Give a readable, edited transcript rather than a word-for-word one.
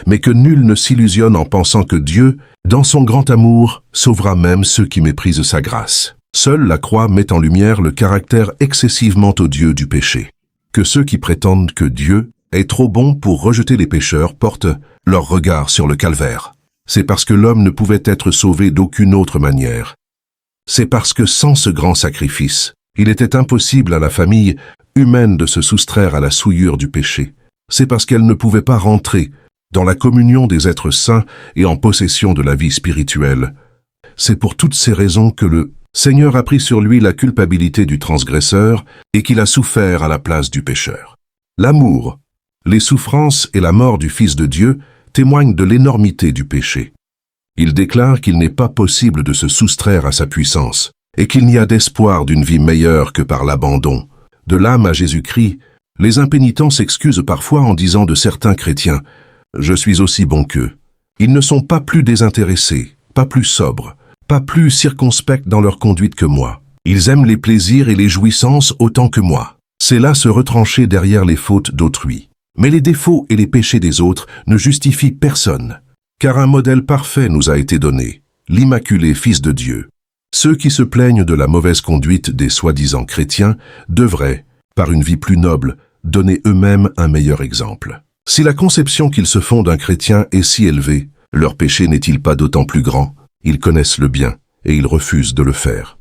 mais que nul ne s'illusionne en pensant que Dieu, dans son grand amour, sauvera même ceux qui méprisent sa grâce. Seule la croix met en lumière le caractère excessivement odieux du péché. Que ceux qui prétendent que Dieu est trop bon pour rejeter les pécheurs portent leur regard sur le calvaire. C'est parce que l'homme ne pouvait être sauvé d'aucune autre manière. C'est parce que sans ce grand sacrifice, il était impossible à la famille humaine de se soustraire à la souillure du péché. C'est parce qu'elle ne pouvait pas rentrer dans la communion des êtres saints et en possession de la vie spirituelle. C'est pour toutes ces raisons que le Seigneur a pris sur lui la culpabilité du transgresseur et qu'il a souffert à la place du pécheur. L'amour, les souffrances et la mort du Fils de Dieu témoignent de l'énormité du péché. Il déclare qu'il n'est pas possible de se soustraire à sa puissance et qu'il n'y a d'espoir d'une vie meilleure que par l'abandon. De l'âme à Jésus-Christ, les impénitents s'excusent parfois en disant de certains chrétiens « Je suis aussi bon qu'eux ». Ils ne sont pas plus désintéressés, pas plus sobres, pas plus circonspects dans leur conduite que moi. Ils aiment les plaisirs et les jouissances autant que moi. C'est là se retrancher derrière les fautes d'autrui. Mais les défauts et les péchés des autres ne justifient personne, car un modèle parfait nous a été donné, l'Immaculé Fils de Dieu. Ceux qui se plaignent de la mauvaise conduite des soi-disant chrétiens devraient, par une vie plus noble, donner eux-mêmes un meilleur exemple. Si la conception qu'ils se font d'un chrétien est si élevée, leur péché n'est-il pas d'autant plus grand? Ils connaissent le bien et ils refusent de le faire.